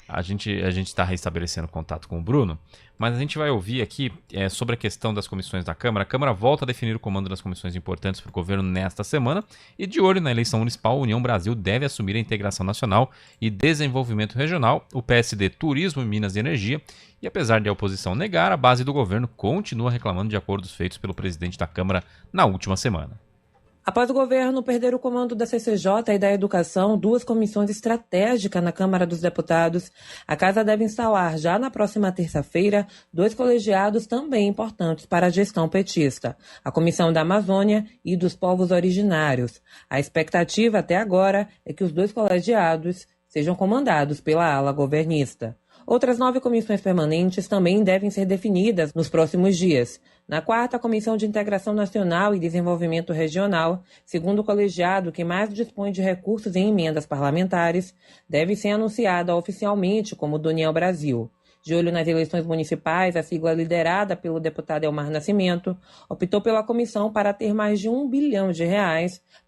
A gente está restabelecendo contato com o Bruno, mas a gente vai ouvir aqui sobre a questão das comissões da Câmara. A Câmara volta a definir o comando das comissões importantes para o governo nesta semana e, de olho na eleição municipal, a União Brasil deve assumir a integração nacional e desenvolvimento regional, o PSD Turismo, Minas e Energia. E apesar de a oposição negar, a base do governo continua reclamando de acordos feitos pelo presidente da Câmara na última semana. Após o governo perder o comando da CCJ e da Educação, duas comissões estratégicas na Câmara dos Deputados, a Casa deve instalar, já na próxima terça-feira, dois colegiados também importantes para a gestão petista, a Comissão da Amazônia e dos Povos Originários. A expectativa até agora é que os dois colegiados sejam comandados pela ala governista. Outras 9 comissões permanentes também devem ser definidas nos próximos dias. Na quarta, a Comissão de Integração Nacional e Desenvolvimento Regional, segundo o colegiado que mais dispõe de recursos em emendas parlamentares, deve ser anunciada oficialmente como do União Brasil. De olho nas eleições municipais, a sigla liderada pelo deputado Elmar Nascimento optou pela comissão para ter mais de R$1 bilhão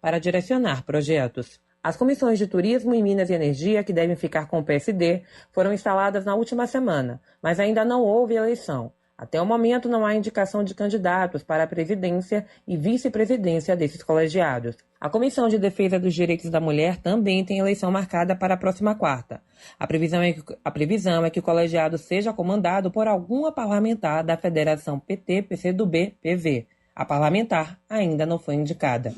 para direcionar projetos. As comissões de Turismo e Minas e Energia, que devem ficar com o PSD, foram instaladas na última semana, mas ainda não houve eleição. Até o momento não há indicação de candidatos para a presidência e vice-presidência desses colegiados. A Comissão de Defesa dos Direitos da Mulher também tem eleição marcada para a próxima quarta. A previsão é que o colegiado seja comandado por alguma parlamentar da Federação PT, PCdoB, PV. A parlamentar ainda não foi indicada.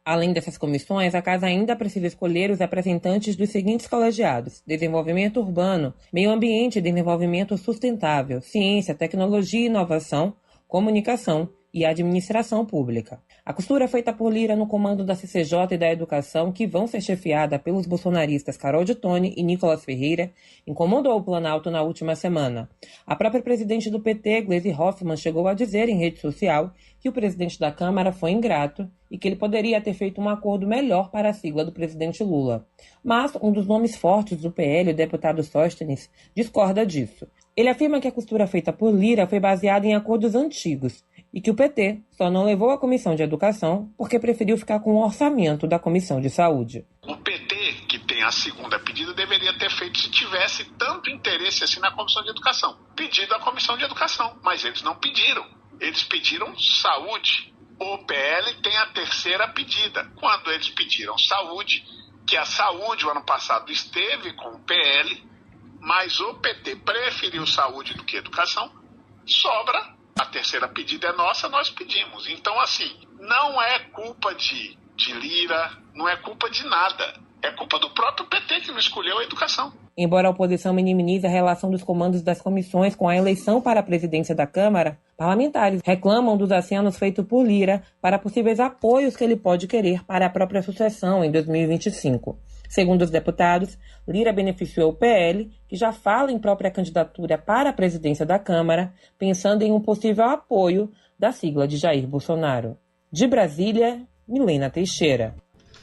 Além dessas comissões, a Casa ainda precisa escolher os representantes dos seguintes colegiados: Desenvolvimento Urbano, Meio Ambiente e Desenvolvimento Sustentável, Ciência, Tecnologia e Inovação, Comunicação e Administração Pública. A costura feita por Lira no comando da CCJ e da Educação, que vão ser chefiada pelos bolsonaristas Carol Detoni e Nicolas Ferreira, incomodou o Planalto na última semana. A própria presidente do PT, Gleisi Hoffmann, chegou a dizer em rede social que o presidente da Câmara foi ingrato e que ele poderia ter feito um acordo melhor para a sigla do presidente Lula. Mas um dos nomes fortes do PL, o deputado Sóstenes, discorda disso. Ele afirma que a costura feita por Lira foi baseada em acordos antigos e que o PT só não levou a Comissão de Educação porque preferiu ficar com o orçamento da Comissão de Saúde. O PT, que tem a segunda pedida, deveria ter feito, se tivesse tanto interesse assim, na Comissão de Educação. Pedido à Comissão de Educação, mas eles não pediram. Eles pediram saúde. O PL tem a terceira pedida. Quando eles pediram saúde, que a saúde o ano passado esteve com o PL, mas o PT preferiu saúde do que educação, sobra. A terceira pedida é nossa, nós pedimos. Então, assim, não é culpa de Lira, não é culpa de nada. É culpa do próprio PT que não escolheu a educação. Embora a oposição minimize a relação dos comandos das comissões com a eleição para a presidência da Câmara, parlamentares reclamam dos acenos feitos por Lira para possíveis apoios que ele pode querer para a própria sucessão em 2025. Segundo os deputados, Lira beneficiou o PL, que já fala em própria candidatura para a presidência da Câmara, pensando em um possível apoio da sigla de Jair Bolsonaro. De Brasília, Milena Teixeira.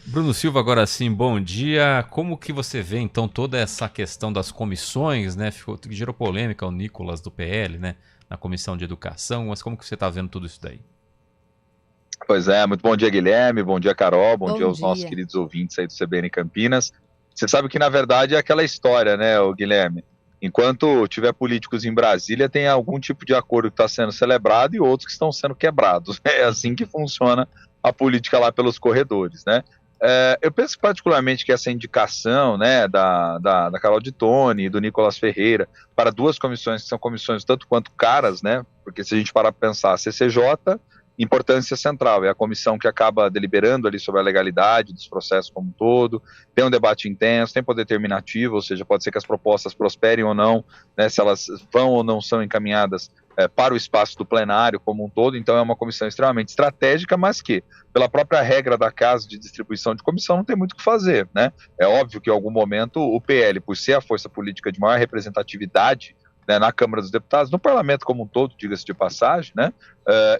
Bruno Silva, agora sim, bom dia. Como que você vê, então, toda essa questão das comissões, né? Gerou polêmica o Nicolas do PL, né? Na Comissão de Educação, mas como que você está vendo tudo isso daí? Pois é, muito bom dia, Guilherme, bom dia, Carol, bom dia aos nossos queridos ouvintes aí do CBN Campinas. Você sabe que, na verdade, é aquela história, né, Guilherme? Enquanto tiver políticos em Brasília, tem algum tipo de acordo que está sendo celebrado e outros que estão sendo quebrados. É assim que funciona a política lá pelos corredores, né? Eu penso particularmente que essa indicação, né, da Carol Detoni e do Nicolas Ferreira para duas comissões que são comissões tanto quanto caras, né? Porque se a gente parar para pensar, a CCJ, importância central, é a comissão que acaba deliberando ali sobre a legalidade dos processos como um todo, tem um debate intenso, tem poder determinativo, ou seja, pode ser que as propostas prosperem ou não, né, se elas vão ou não são encaminhadas para o espaço do plenário como um todo. Então é uma comissão extremamente estratégica, mas que, pela própria regra da casa de distribuição de comissão, não tem muito o que fazer, né? É óbvio que em algum momento o PL, por ser a força política de maior representatividade, né, na Câmara dos Deputados, no Parlamento como um todo, diga-se de passagem, né,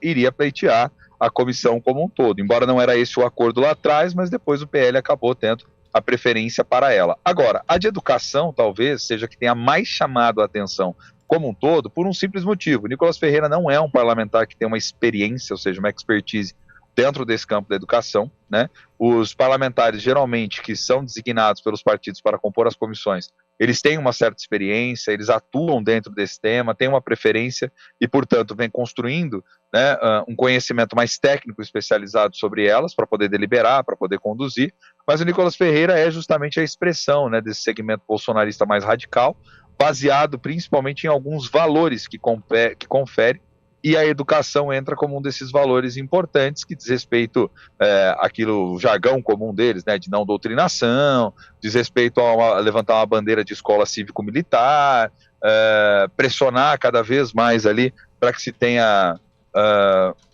iria pleitear a comissão como um todo, embora não era esse o acordo lá atrás, mas depois o PL acabou tendo a preferência para ela. Agora, a de educação talvez seja que tenha mais chamado a atenção como um todo, por um simples motivo. Nicolas Ferreira não é um parlamentar que tem uma experiência, ou seja, uma expertise dentro desse campo da educação, né? Os parlamentares, geralmente, que são designados pelos partidos para compor as comissões, eles têm uma certa experiência, eles atuam dentro desse tema, têm uma preferência e, portanto, vem construindo, né, um conhecimento mais técnico especializado sobre elas para poder deliberar, para poder conduzir. Mas o Nicolas Ferreira é justamente a expressão, né, desse segmento bolsonarista mais radical, baseado principalmente em alguns valores que confere, e a educação entra como um desses valores importantes que diz respeito àquilo, o jargão comum deles, né, de não doutrinação, diz respeito a levantar uma bandeira de escola cívico-militar, pressionar cada vez mais ali para que se tenha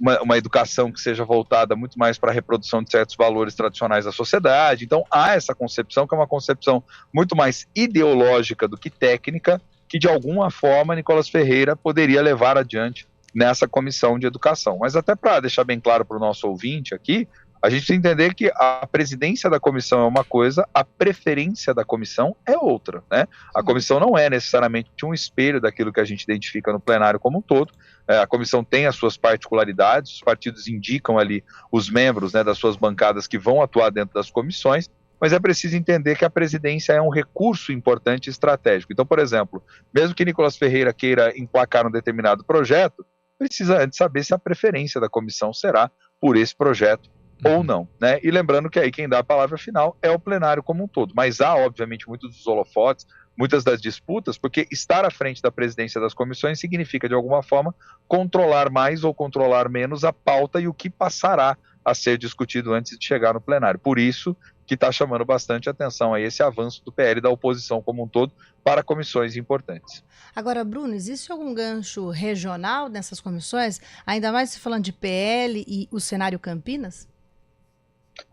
uma educação que seja voltada muito mais para a reprodução de certos valores tradicionais da sociedade. Então há essa concepção, que é uma concepção muito mais ideológica do que técnica, que de alguma forma Nicolas Ferreira poderia levar adiante nessa comissão de educação. Mas até para deixar bem claro para o nosso ouvinte aqui, a gente tem que entender que a presidência da comissão é uma coisa, a preferência da comissão é outra, né? A comissão não é necessariamente um espelho daquilo que a gente identifica no plenário como um todo. A comissão tem as suas particularidades, os partidos indicam ali os membros, né, das suas bancadas que vão atuar dentro das comissões, mas é preciso entender que a presidência é um recurso importante e estratégico. Então, por exemplo, mesmo que Nicolas Ferreira queira emplacar um determinado projeto, precisa antes saber se a preferência da comissão será por esse projeto ou não, né? E lembrando que aí quem dá a palavra final é o plenário como um todo, mas há, obviamente, muitos dos holofotes, muitas das disputas, porque estar à frente da presidência das comissões significa, de alguma forma, controlar mais ou controlar menos a pauta e o que passará a ser discutido antes de chegar no plenário. Por isso que está chamando bastante atenção aí esse avanço do PL da oposição como um todo para comissões importantes. Agora, Bruno, existe algum gancho regional nessas comissões? Ainda mais se falando de PL e o cenário Campinas?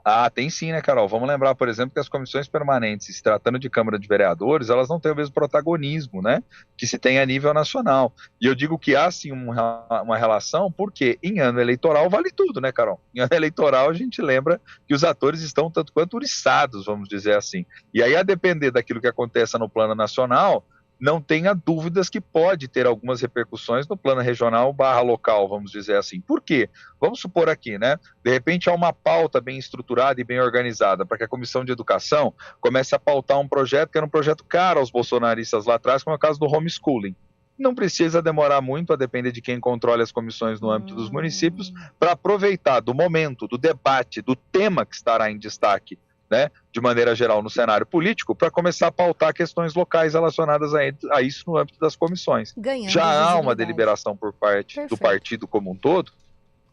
Ah, tem sim, né, Carol? Vamos lembrar, por exemplo, que as comissões permanentes, se tratando de Câmara de Vereadores, elas não têm o mesmo protagonismo, né, que se tem a nível nacional. E eu digo que há sim uma relação, porque em ano eleitoral vale tudo, né, Carol? Em ano eleitoral a gente lembra que os atores estão tanto quanto uriçados, vamos dizer assim. E aí, a depender daquilo que aconteça no plano nacional, não tenha dúvidas que pode ter algumas repercussões no plano regional / local, vamos dizer assim. Por quê? Vamos supor aqui, né? De repente há uma pauta bem estruturada e bem organizada para que a Comissão de Educação comece a pautar um projeto que era um projeto caro aos bolsonaristas lá atrás, como é o caso do homeschooling. Não precisa demorar muito, a depender de quem controle as comissões no âmbito dos municípios, para aproveitar do momento, do debate, do tema que estará em destaque, né, de maneira geral no cenário político, para começar a pautar questões locais relacionadas a isso no âmbito das comissões. Já há uma deliberação por parte do partido como um todo,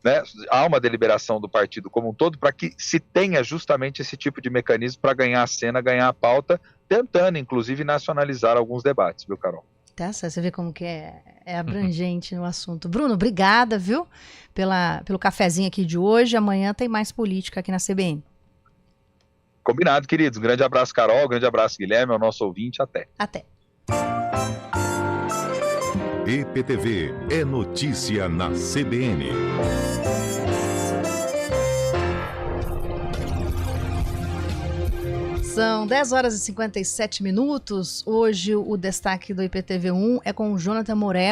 né, há uma deliberação do partido como um todo para que se tenha justamente esse tipo de mecanismo para ganhar a cena, ganhar a pauta, tentando inclusive nacionalizar alguns debates, viu, Carol? Tá, você vê como que é abrangente no assunto. Bruno, obrigada, viu, pelo cafezinho aqui de hoje. Amanhã tem mais política aqui na CBN. Combinado, queridos. Um grande abraço, Carol. Um grande abraço, Guilherme, ao nosso ouvinte. Até. Até. EPTV é notícia na CBN. São 10 horas e 57 minutos. Hoje o destaque do IPTV1 é com o Jonathan Morel.